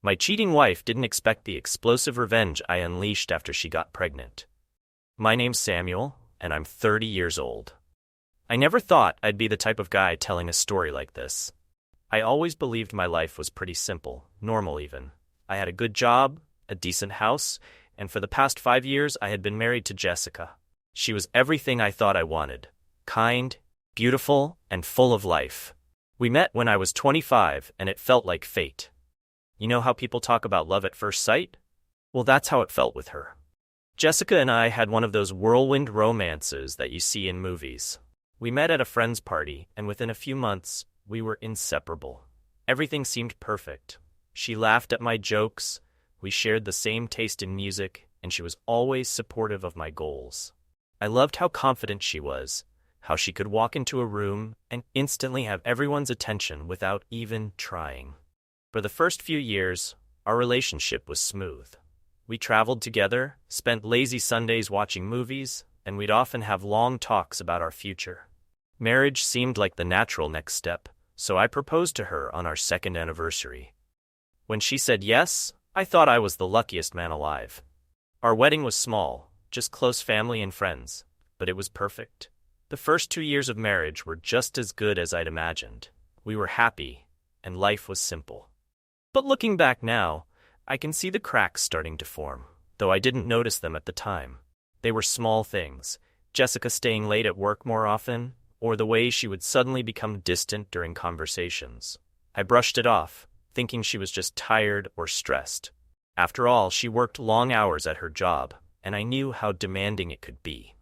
My cheating wife didn't expect the explosive revenge I unleashed after she got pregnant. My name's Samuel, and I'm 30 years old. I never thought I'd be the type of guy telling a story like this. I always believed my life was pretty simple, normal even. I had a good job, a decent house, and for the past 5 years I had been married to Jessica. She was everything I thought I wanted: kind, beautiful, and full of life. We met when I was 25, and it felt like fate. You know how people talk about love at first sight? Well, that's how it felt with her. Jessica and I had one of those whirlwind romances that you see in movies. We met at a friend's party, and within a few months, we were inseparable. Everything seemed perfect. She laughed at my jokes, we shared the same taste in music, and she was always supportive of my goals. I loved how confident she was, how she could walk into a room and instantly have everyone's attention without even trying. For the first few years, our relationship was smooth. We traveled together, spent lazy Sundays watching movies, and we'd often have long talks about our future. Marriage seemed like the natural next step, so I proposed to her on our second anniversary. When she said yes, I thought I was the luckiest man alive. Our wedding was small, just close family and friends, but it was perfect. The first 2 years of marriage were just as good as I'd imagined. We were happy, and life was simple. But looking back now, I can see the cracks starting to form, though I didn't notice them at the time. They were small things: Jessica staying late at work more often, or the way she would suddenly become distant during conversations. I brushed it off, thinking she was just tired or stressed. After all, she worked long hours at her job, and I knew how demanding it could be.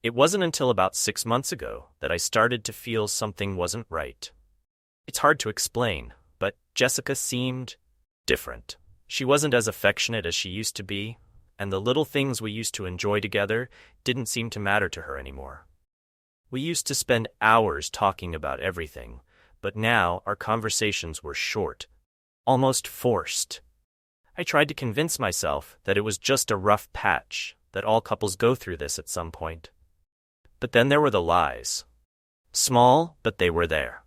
It wasn't until about 6 months ago that I started to feel something wasn't right. It's hard to explain, but Jessica seemed different. She wasn't as affectionate as she used to be, and the little things we used to enjoy together didn't seem to matter to her anymore. We used to spend hours talking about everything, but now our conversations were short, almost forced. I tried to convince myself that it was just a rough patch, that all couples go through this at some point. But then there were the lies. Small, but they were there.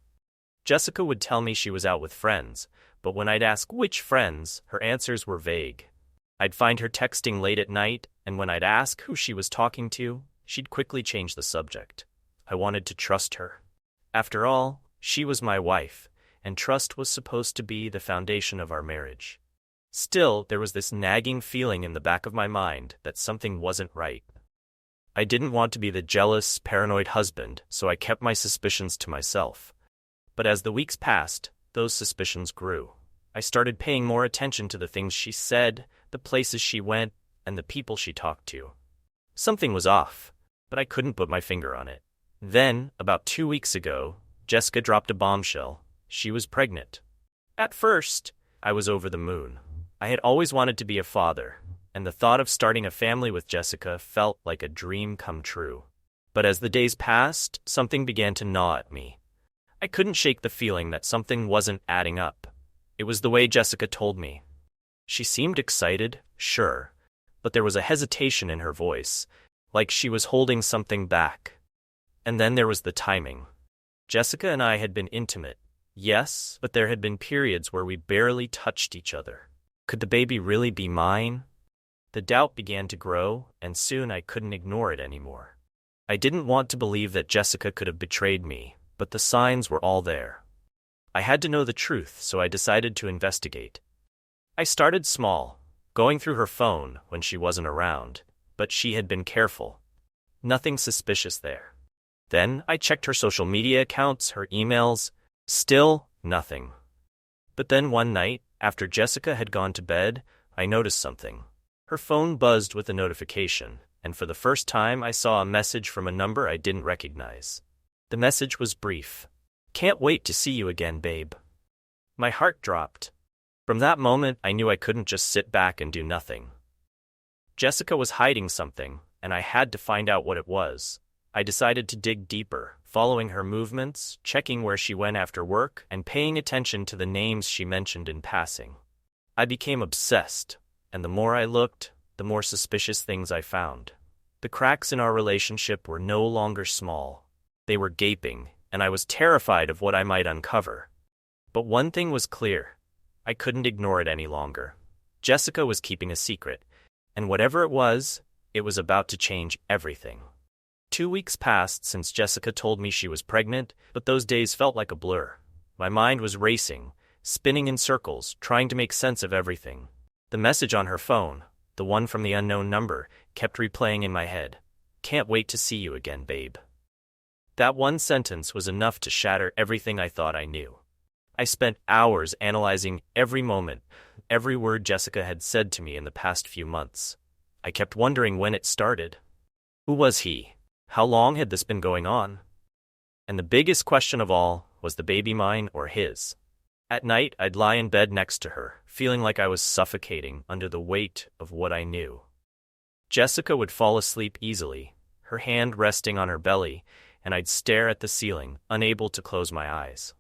Jessica would tell me she was out with friends, but when I'd ask which friends, her answers were vague. I'd find her texting late at night, and when I'd ask who she was talking to, she'd quickly change the subject. I wanted to trust her. After all, she was my wife, and trust was supposed to be the foundation of our marriage. Still, there was this nagging feeling in the back of my mind that something wasn't right. I didn't want to be the jealous, paranoid husband, so I kept my suspicions to myself. But as the weeks passed, those suspicions grew. I started paying more attention to the things she said, the places she went, and the people she talked to. Something was off, but I couldn't put my finger on it. Then, about 2 weeks ago, Jessica dropped a bombshell. She was pregnant. At first, I was over the moon. I had always wanted to be a father, and the thought of starting a family with Jessica felt like a dream come true. But as the days passed, something began to gnaw at me. I couldn't shake the feeling that something wasn't adding up. It was the way Jessica told me. She seemed excited, sure, but there was a hesitation in her voice, like she was holding something back. And then there was the timing. Jessica and I had been intimate, yes, but there had been periods where we barely touched each other. Could the baby really be mine? The doubt began to grow, and soon I couldn't ignore it anymore. I didn't want to believe that Jessica could have betrayed me, but the signs were all there. I had to know the truth, so I decided to investigate. I started small, going through her phone when she wasn't around, but she had been careful. Nothing suspicious there. Then I checked her social media accounts, her emails. Still nothing. But then one night, after Jessica had gone to bed, I noticed something. Her phone buzzed with a notification, and for the first time I saw a message from a number I didn't recognize. The message was brief. "Can't wait to see you again, babe." My heart dropped. From that moment, I knew I couldn't just sit back and do nothing. Jessica was hiding something, and I had to find out what it was. I decided to dig deeper, following her movements, checking where she went after work, and paying attention to the names she mentioned in passing. I became obsessed, and the more I looked, the more suspicious things I found. The cracks in our relationship were no longer small. They were gaping, and I was terrified of what I might uncover. But one thing was clear. I couldn't ignore it any longer. Jessica was keeping a secret, and whatever it was about to change everything. 2 weeks passed since Jessica told me she was pregnant, but those days felt like a blur. My mind was racing, spinning in circles, trying to make sense of everything. The message on her phone, the one from the unknown number, kept replaying in my head. "Can't wait to see you again, babe." That one sentence was enough to shatter everything I thought I knew. I spent hours analyzing every moment, every word Jessica had said to me in the past few months. I kept wondering when it started. Who was he? How long had this been going on? And the biggest question of all, was the baby mine or his? At night, I'd lie in bed next to her, feeling like I was suffocating under the weight of what I knew. Jessica would fall asleep easily, her hand resting on her belly, and I'd stare at the ceiling, unable to close my eyes.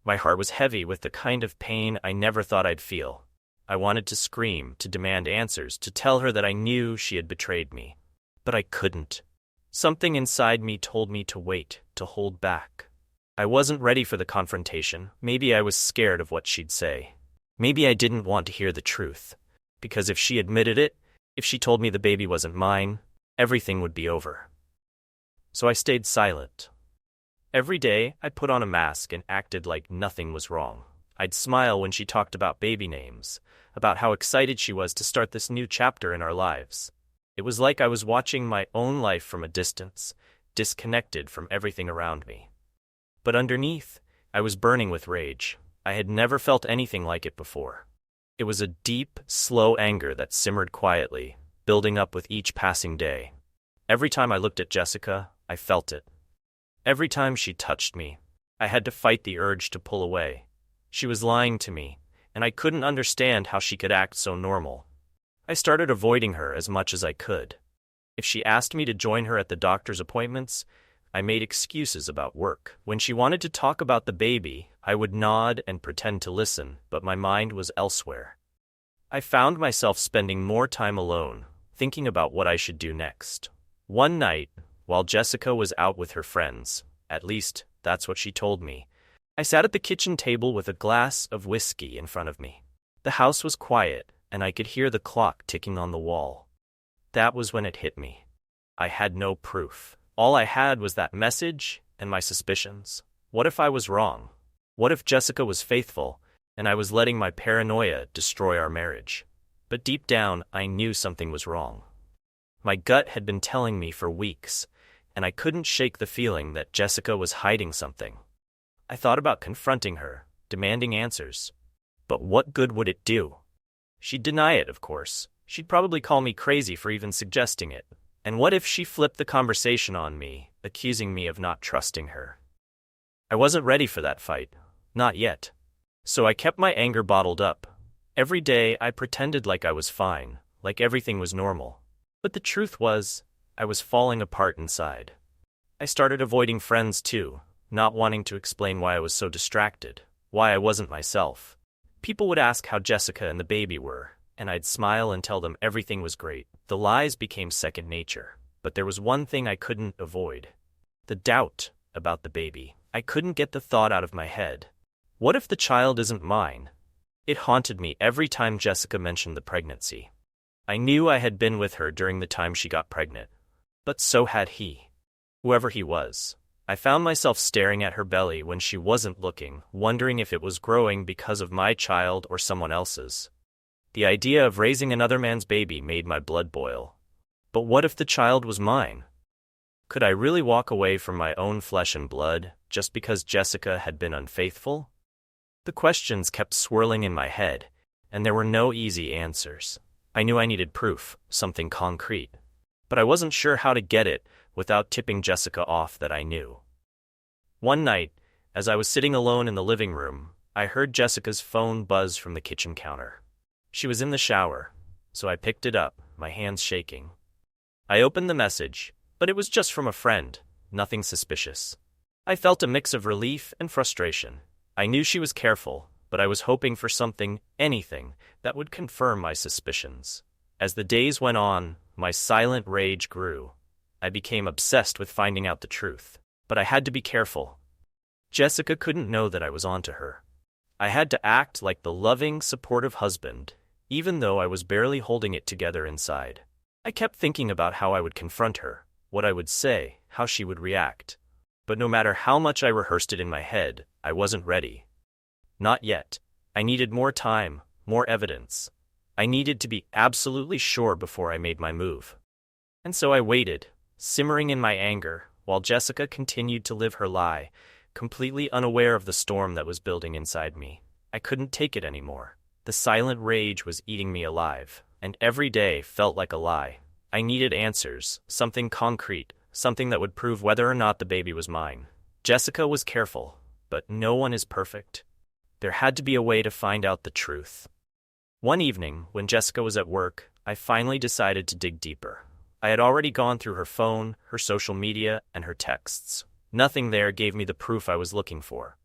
My heart was heavy with the kind of pain I never thought I'd feel. I wanted to scream, to demand answers, to tell her that I knew she had betrayed me. But I couldn't. Something inside me told me to wait, to hold back. I wasn't ready for the confrontation. Maybe I was scared of what she'd say. Maybe I didn't want to hear the truth. Because if she admitted it, if she told me the baby wasn't mine, everything would be over. So I stayed silent. Every day, I put on a mask and acted like nothing was wrong. I'd smile when she talked about baby names, about how excited she was to start this new chapter in our lives. It was like I was watching my own life from a distance, disconnected from everything around me. But underneath, I was burning with rage. I had never felt anything like it before. It was a deep, slow anger that simmered quietly, building up with each passing day. Every time I looked at Jessica, I felt it. Every time she touched me, I had to fight the urge to pull away. She was lying to me, and I couldn't understand how she could act so normal. I started avoiding her as much as I could. If she asked me to join her at the doctor's appointments, I made excuses about work. When she wanted to talk about the baby, I would nod and pretend to listen, but my mind was elsewhere. I found myself spending more time alone, thinking about what I should do next. One night, while Jessica was out with her friends, at least that's what she told me, I sat at the kitchen table with a glass of whiskey in front of me. The house was quiet, and I could hear the clock ticking on the wall. That was when it hit me. I had no proof. All I had was that message and my suspicions. What if I was wrong? What if Jessica was faithful, and I was letting my paranoia destroy our marriage? But deep down, I knew something was wrong. My gut had been telling me for weeks, and I couldn't shake the feeling that Jessica was hiding something. I thought about confronting her, demanding answers. But what good would it do? She'd deny it, of course. She'd probably call me crazy for even suggesting it. And what if she flipped the conversation on me, accusing me of not trusting her? I wasn't ready for that fight. Not yet. So I kept my anger bottled up. Every day I pretended like I was fine, like everything was normal. But the truth was, I was falling apart inside. I started avoiding friends too, not wanting to explain why I was so distracted, why I wasn't myself. People would ask how Jessica and the baby were, and I'd smile and tell them everything was great. The lies became second nature. But there was one thing I couldn't avoid. The doubt about the baby. I couldn't get the thought out of my head. What if the child isn't mine? It haunted me every time Jessica mentioned the pregnancy. I knew I had been with her during the time she got pregnant. But so had he. Whoever he was. I found myself staring at her belly when she wasn't looking, wondering if it was growing because of my child or someone else's. The idea of raising another man's baby made my blood boil. But what if the child was mine? Could I really walk away from my own flesh and blood just because Jessica had been unfaithful? The questions kept swirling in my head, and there were no easy answers. I knew I needed proof, something concrete. But I wasn't sure how to get it without tipping Jessica off that I knew. One night, as I was sitting alone in the living room, I heard Jessica's phone buzz from the kitchen counter. She was in the shower, so I picked it up, my hands shaking. I opened the message, but it was just from a friend, nothing suspicious. I felt a mix of relief and frustration. I knew she was careful, but I was hoping for something, anything, that would confirm my suspicions. As the days went on, my silent rage grew. I became obsessed with finding out the truth. But I had to be careful. Jessica couldn't know that I was onto her. I had to act like the loving, supportive husband, even though I was barely holding it together inside. I kept thinking about how I would confront her, what I would say, how she would react. But no matter how much I rehearsed it in my head, I wasn't ready. Not yet. I needed more time, more evidence. I needed to be absolutely sure before I made my move. And so I waited, simmering in my anger, while Jessica continued to live her lie, completely unaware of the storm that was building inside me. I couldn't take it anymore. The silent rage was eating me alive, and every day felt like a lie. I needed answers, something concrete, something that would prove whether or not the baby was mine. Jessica was careful, but no one is perfect. There had to be a way to find out the truth. One evening, when Jessica was at work, I finally decided to dig deeper. I had already gone through her phone, her social media, and her texts. Nothing there gave me the proof I was looking for.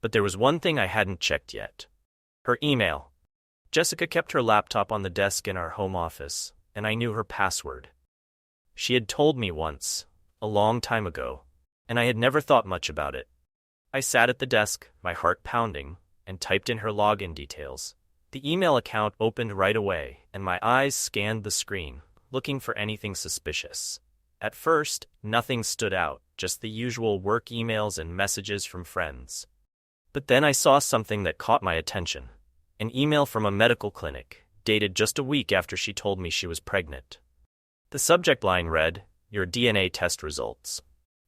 But there was one thing I hadn't checked yet. Her email. Jessica kept her laptop on the desk in our home office, and I knew her password. She had told me once, a long time ago, and I had never thought much about it. I sat at the desk, my heart pounding, and typed in her login details. The email account opened right away, and my eyes scanned the screen, looking for anything suspicious. At first, nothing stood out, just the usual work emails and messages from friends. But then I saw something that caught my attention. An email from a medical clinic, dated just a week after she told me she was pregnant. The subject line read, "Your DNA test results."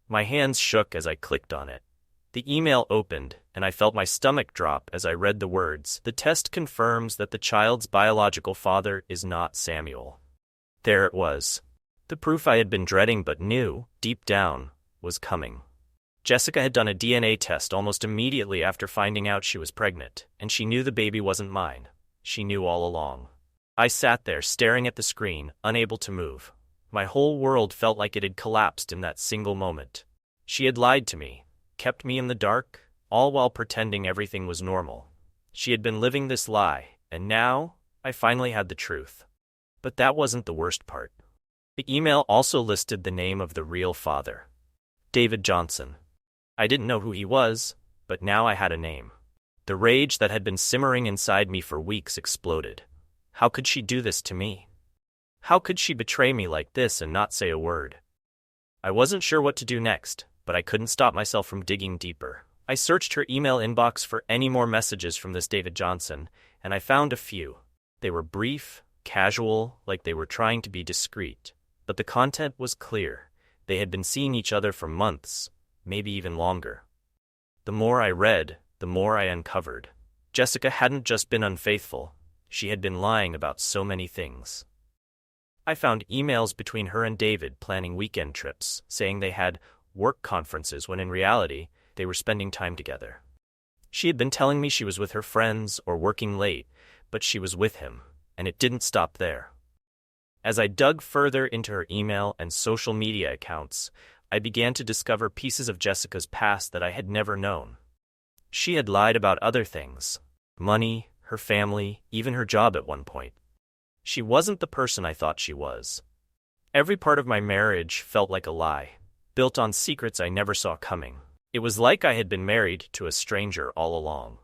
My hands shook as I clicked on it. The email opened, and I felt my stomach drop as I read the words, "The test confirms that the child's biological father is not Samuel." There it was. The proof I had been dreading but knew, deep down, was coming. Jessica had done a DNA test almost immediately after finding out she was pregnant, and she knew the baby wasn't mine. She knew all along. I sat there staring at the screen, unable to move. My whole world felt like it had collapsed in that single moment. She had lied to me, kept me in the dark, all while pretending everything was normal. She had been living this lie, and now, I finally had the truth. But that wasn't the worst part. The email also listed the name of the real father. David Johnson. I didn't know who he was, but now I had a name. The rage that had been simmering inside me for weeks exploded. How could she do this to me? How could she betray me like this and not say a word? I wasn't sure what to do next, but I couldn't stop myself from digging deeper. I searched her email inbox for any more messages from this David Johnson, and I found a few. They were brief, casual, like they were trying to be discreet. But the content was clear. They had been seeing each other for months, maybe even longer. The more I read, the more I uncovered. Jessica hadn't just been unfaithful. She had been lying about so many things. I found emails between her and David planning weekend trips, saying they had work conferences when in reality, they were spending time together. She had been telling me she was with her friends or working late, but she was with him, and it didn't stop there. As I dug further into her email and social media accounts, I began to discover pieces of Jessica's past that I had never known. She had lied about other things, money, her family, even her job at one point. She wasn't the person I thought she was. Every part of my marriage felt like a lie, built on secrets I never saw coming. It was like I had been married to a stranger all along.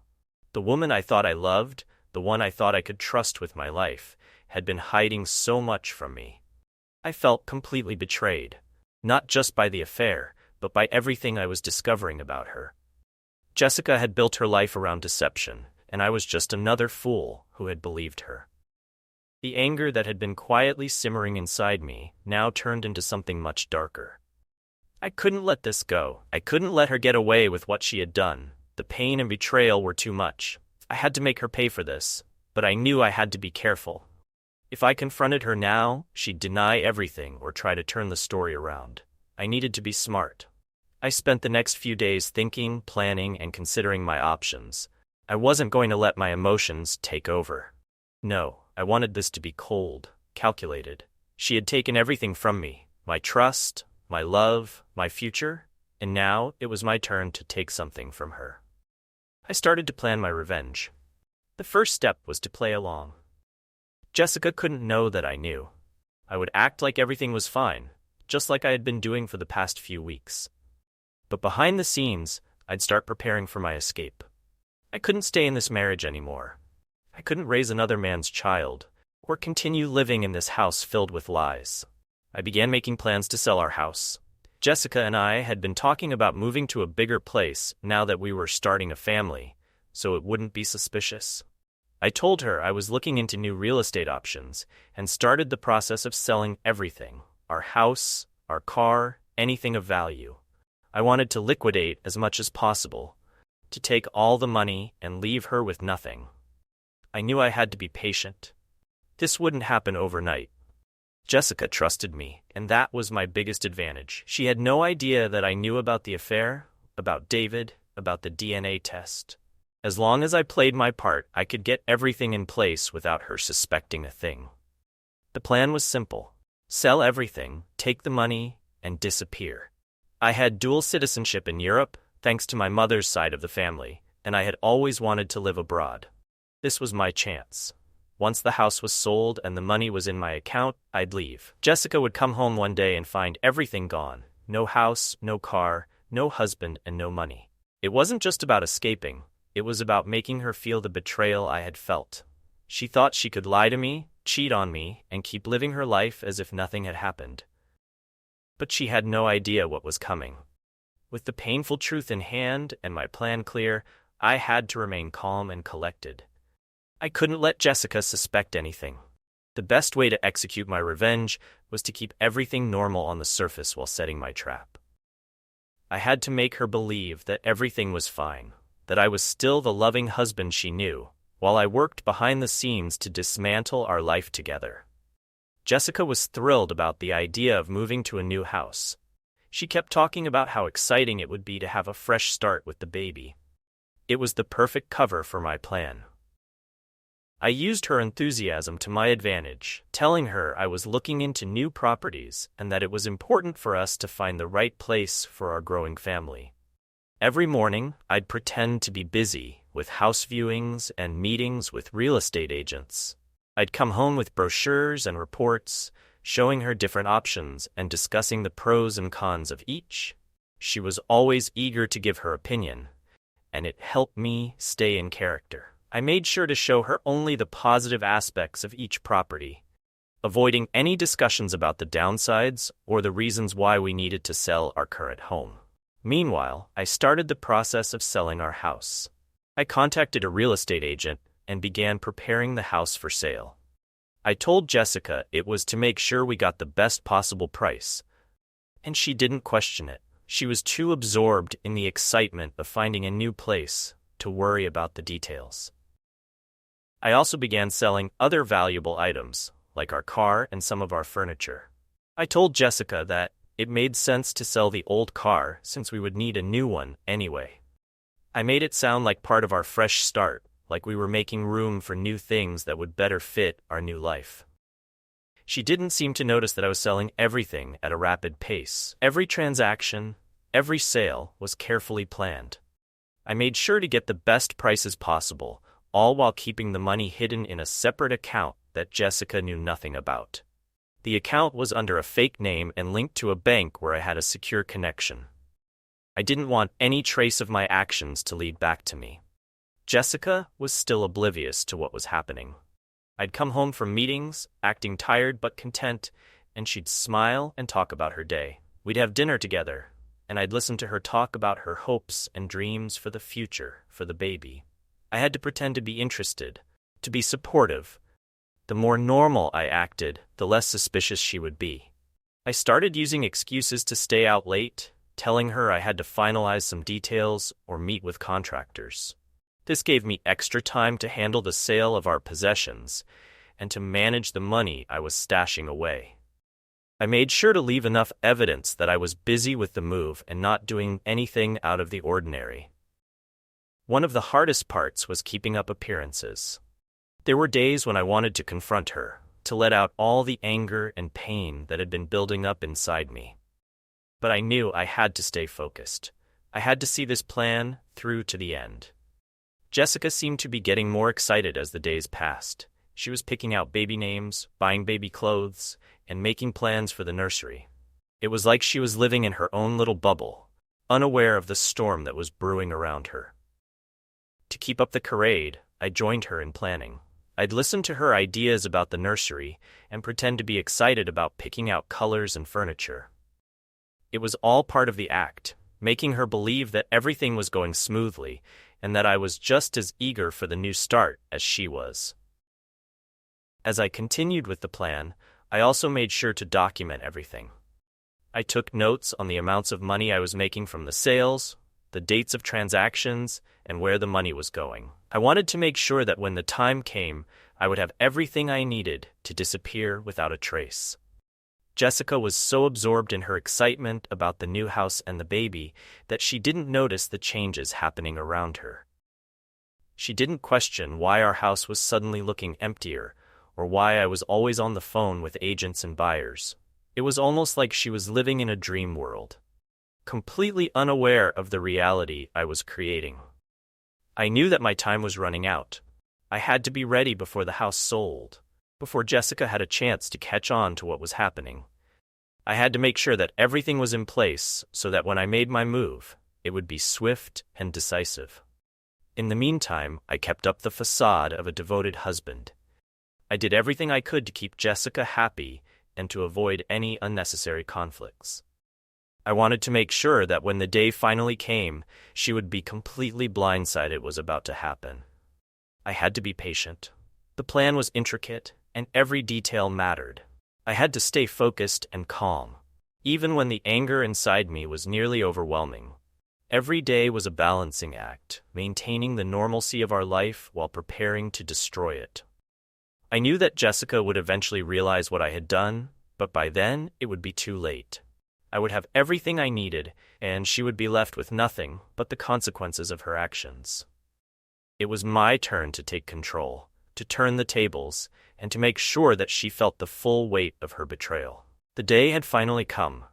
The woman I thought I loved, the one I thought I could trust with my life, had been hiding so much from me. I felt completely betrayed, not just by the affair, but by everything I was discovering about her. Jessica had built her life around deception, and I was just another fool who had believed her. The anger that had been quietly simmering inside me now turned into something much darker. I couldn't let this go. I couldn't let her get away with what she had done. The pain and betrayal were too much. I had to make her pay for this, but I knew I had to be careful. If I confronted her now, she'd deny everything or try to turn the story around. I needed to be smart. I spent the next few days thinking, planning, and considering my options. I wasn't going to let my emotions take over. No, I wanted this to be cold, calculated. She had taken everything from me, my trust, my love, my future, and now it was my turn to take something from her. I started to plan my revenge. The first step was to play along. Jessica couldn't know that I knew. I would act like everything was fine, just like I had been doing for the past few weeks. But behind the scenes, I'd start preparing for my escape. I couldn't stay in this marriage anymore. I couldn't raise another man's child, or continue living in this house filled with lies. I began making plans to sell our house. Jessica and I had been talking about moving to a bigger place now that we were starting a family, so it wouldn't be suspicious. I told her I was looking into new real estate options and started the process of selling everything: our house, our car, anything of value. I wanted to liquidate as much as possible, to take all the money and leave her with nothing. I knew I had to be patient. This wouldn't happen overnight. Jessica trusted me, and that was my biggest advantage. She had no idea that I knew about the affair, about David, about the DNA test. As long as I played my part, I could get everything in place without her suspecting a thing. The plan was simple: sell everything, take the money, and disappear. I had dual citizenship in Europe, thanks to my mother's side of the family, and I had always wanted to live abroad. This was my chance. Once the house was sold and the money was in my account, I'd leave. Jessica would come home one day and find everything gone: no house, no car, no husband, and no money. It wasn't just about escaping. It was about making her feel the betrayal I had felt. She thought she could lie to me, cheat on me, and keep living her life as if nothing had happened. But she had no idea what was coming. With the painful truth in hand and my plan clear, I had to remain calm and collected. I couldn't let Jessica suspect anything. The best way to execute my revenge was to keep everything normal on the surface while setting my trap. I had to make her believe that everything was fine, that I was still the loving husband she knew, while I worked behind the scenes to dismantle our life together. Jessica was thrilled about the idea of moving to a new house. She kept talking about how exciting it would be to have a fresh start with the baby. It was the perfect cover for my plan. I used her enthusiasm to my advantage, telling her I was looking into new properties and that it was important for us to find the right place for our growing family. Every morning, I'd pretend to be busy with house viewings and meetings with real estate agents. I'd come home with brochures and reports, showing her different options and discussing the pros and cons of each. She was always eager to give her opinion, and it helped me stay in character. I made sure to show her only the positive aspects of each property, avoiding any discussions about the downsides or the reasons why we needed to sell our current home. Meanwhile, I started the process of selling our house. I contacted a real estate agent and began preparing the house for sale. I told Jessica it was to make sure we got the best possible price, and she didn't question it. She was too absorbed in the excitement of finding a new place to worry about the details. I also began selling other valuable items, like our car and some of our furniture. I told Jessica that it made sense to sell the old car since we would need a new one anyway. I made it sound like part of our fresh start, like we were making room for new things that would better fit our new life. She didn't seem to notice that I was selling everything at a rapid pace. Every transaction, every sale was carefully planned. I made sure to get the best prices possible, all while keeping the money hidden in a separate account that Jessica knew nothing about. The account was under a fake name and linked to a bank where I had a secure connection. I didn't want any trace of my actions to lead back to me. Jessica was still oblivious to what was happening. I'd come home from meetings, acting tired but content, and she'd smile and talk about her day. We'd have dinner together, and I'd listen to her talk about her hopes and dreams for the future, for the baby. I had to pretend to be interested, to be supportive. The more normal I acted, the less suspicious she would be. I started using excuses to stay out late, telling her I had to finalize some details or meet with contractors. This gave me extra time to handle the sale of our possessions and to manage the money I was stashing away. I made sure to leave enough evidence that I was busy with the move and not doing anything out of the ordinary. One of the hardest parts was keeping up appearances. There were days when I wanted to confront her, to let out all the anger and pain that had been building up inside me. But I knew I had to stay focused. I had to see this plan through to the end. Jessica seemed to be getting more excited as the days passed. She was picking out baby names, buying baby clothes, and making plans for the nursery. It was like she was living in her own little bubble, unaware of the storm that was brewing around her. To keep up the charade, I joined her in planning. I'd listen to her ideas about the nursery and pretend to be excited about picking out colors and furniture. It was all part of the act, making her believe that everything was going smoothly and that I was just as eager for the new start as she was. As I continued with the plan, I also made sure to document everything. I took notes on the amounts of money I was making from the sales, the dates of transactions, and where the money was going. I wanted to make sure that when the time came, I would have everything I needed to disappear without a trace. Jessica was so absorbed in her excitement about the new house and the baby that she didn't notice the changes happening around her. She didn't question why our house was suddenly looking emptier, or why I was always on the phone with agents and buyers. It was almost like she was living in a dream world, completely unaware of the reality I was creating. I knew that my time was running out. I had to be ready before the house sold, before Jessica had a chance to catch on to what was happening. I had to make sure that everything was in place so that when I made my move, it would be swift and decisive. In the meantime, I kept up the facade of a devoted husband. I did everything I could to keep Jessica happy and to avoid any unnecessary conflicts. I wanted to make sure that when the day finally came, she would be completely blindsided what was about to happen. I had to be patient. The plan was intricate, and every detail mattered. I had to stay focused and calm, even when the anger inside me was nearly overwhelming. Every day was a balancing act, maintaining the normalcy of our life while preparing to destroy it. I knew that Jessica would eventually realize what I had done, but by then it would be too late. I would have everything I needed, and she would be left with nothing but the consequences of her actions. It was my turn to take control, to turn the tables, and to make sure that she felt the full weight of her betrayal. The day had finally come.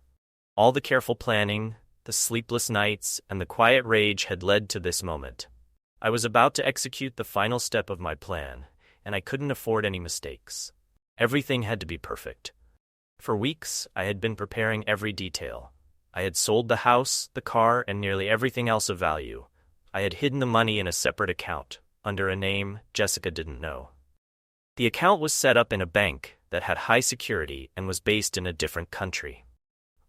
All the careful planning, the sleepless nights, and the quiet rage had led to this moment. I was about to execute the final step of my plan, and I couldn't afford any mistakes. Everything had to be perfect. For weeks, I had been preparing every detail. I had sold the house, the car, and nearly everything else of value. I had hidden the money in a separate account, under a name Jessica didn't know. The account was set up in a bank that had high security and was based in a different country.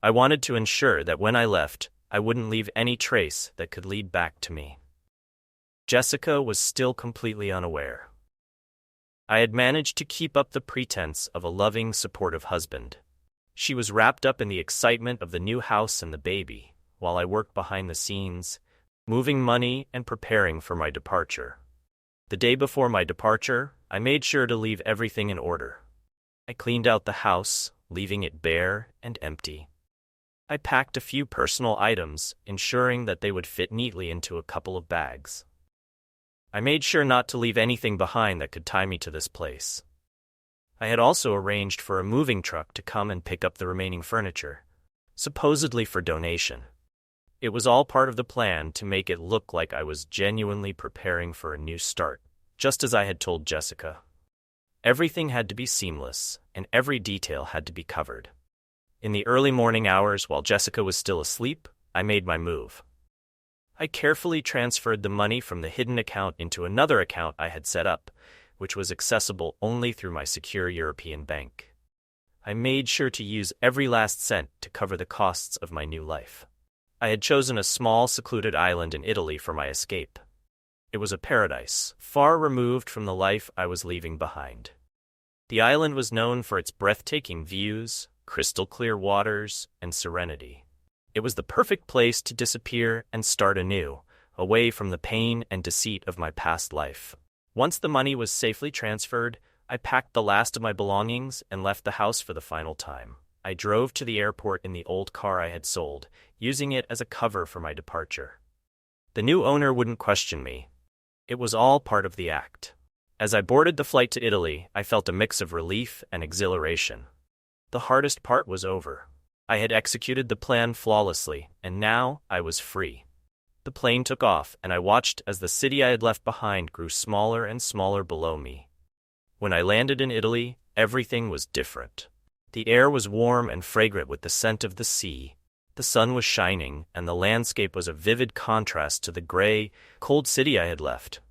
I wanted to ensure that when I left, I wouldn't leave any trace that could lead back to me. Jessica was still completely unaware. I had managed to keep up the pretense of a loving, supportive husband. She was wrapped up in the excitement of the new house and the baby, while I worked behind the scenes, moving money and preparing for my departure. The day before my departure, I made sure to leave everything in order. I cleaned out the house, leaving it bare and empty. I packed a few personal items, ensuring that they would fit neatly into a couple of bags. I made sure not to leave anything behind that could tie me to this place. I had also arranged for a moving truck to come and pick up the remaining furniture, supposedly for donation. It was all part of the plan to make it look like I was genuinely preparing for a new start, just as I had told Jessica. Everything had to be seamless, and every detail had to be covered. In the early morning hours, while Jessica was still asleep, I made my move. I carefully transferred the money from the hidden account into another account I had set up, which was accessible only through my secure European bank. I made sure to use every last cent to cover the costs of my new life. I had chosen a small, secluded island in Italy for my escape. It was a paradise, far removed from the life I was leaving behind. The island was known for its breathtaking views, crystal-clear waters, and serenity. It was the perfect place to disappear and start anew, away from the pain and deceit of my past life. Once the money was safely transferred, I packed the last of my belongings and left the house for the final time. I drove to the airport in the old car I had sold, using it as a cover for my departure. The new owner wouldn't question me. It was all part of the act. As I boarded the flight to Italy, I felt a mix of relief and exhilaration. The hardest part was over. I had executed the plan flawlessly, and now I was free. The plane took off, and I watched as the city I had left behind grew smaller and smaller below me. When I landed in Italy, everything was different. The air was warm and fragrant with the scent of the sea. The sun was shining, and the landscape was a vivid contrast to the gray, cold city I had left.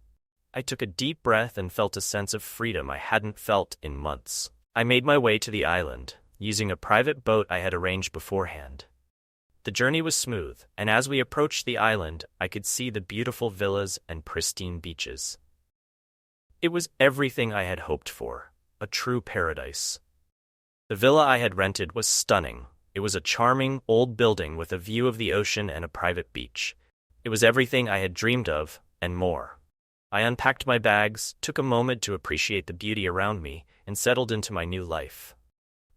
I took a deep breath and felt a sense of freedom I hadn't felt in months. I made my way to the island, using a private boat I had arranged beforehand. The journey was smooth, and as we approached the island, I could see the beautiful villas and pristine beaches. It was everything I had hoped for, a true paradise. The villa I had rented was stunning. It was a charming, old building with a view of the ocean and a private beach. It was everything I had dreamed of, and more. I unpacked my bags, took a moment to appreciate the beauty around me, and settled into my new life.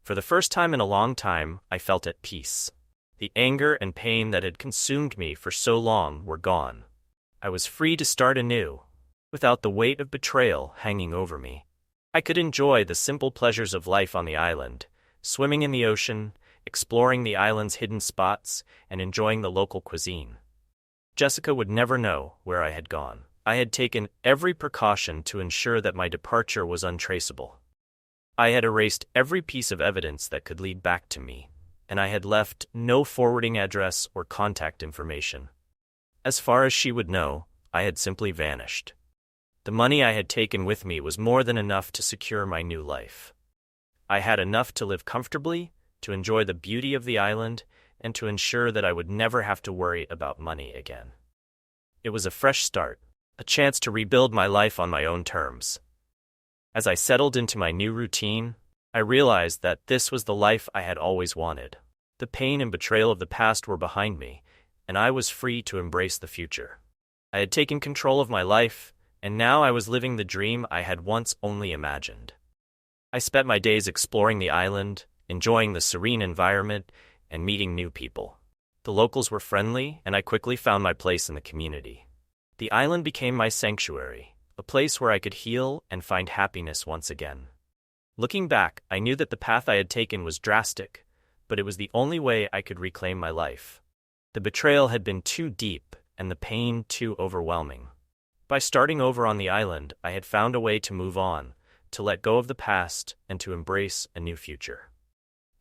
For the first time in a long time, I felt at peace. The anger and pain that had consumed me for so long were gone. I was free to start anew, without the weight of betrayal hanging over me. I could enjoy the simple pleasures of life on the island, swimming in the ocean, exploring the island's hidden spots, and enjoying the local cuisine. Jessica would never know where I had gone. I had taken every precaution to ensure that my departure was untraceable. I had erased every piece of evidence that could lead back to me, and I had left no forwarding address or contact information. As far as she would know, I had simply vanished. The money I had taken with me was more than enough to secure my new life. I had enough to live comfortably, to enjoy the beauty of the island, and to ensure that I would never have to worry about money again. It was a fresh start, a chance to rebuild my life on my own terms. As I settled into my new routine, I realized that this was the life I had always wanted. The pain and betrayal of the past were behind me, and I was free to embrace the future. I had taken control of my life, and now I was living the dream I had once only imagined. I spent my days exploring the island, enjoying the serene environment, and meeting new people. The locals were friendly, and I quickly found my place in the community. The island became my sanctuary, a place where I could heal and find happiness once again. Looking back, I knew that the path I had taken was drastic, but it was the only way I could reclaim my life. The betrayal had been too deep, and the pain too overwhelming. By starting over on the island, I had found a way to move on, to let go of the past, and to embrace a new future.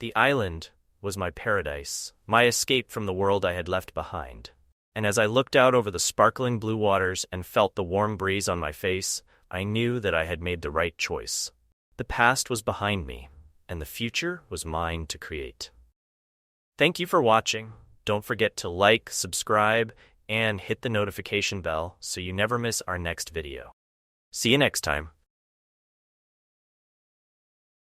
The island was my paradise, my escape from the world I had left behind. And as I looked out over the sparkling blue waters and felt the warm breeze on my face, I knew that I had made the right choice. The past was behind me, and the future was mine to create. Thank you for watching. Don't forget to like, subscribe, and hit the notification bell so you never miss our next video. See you next time.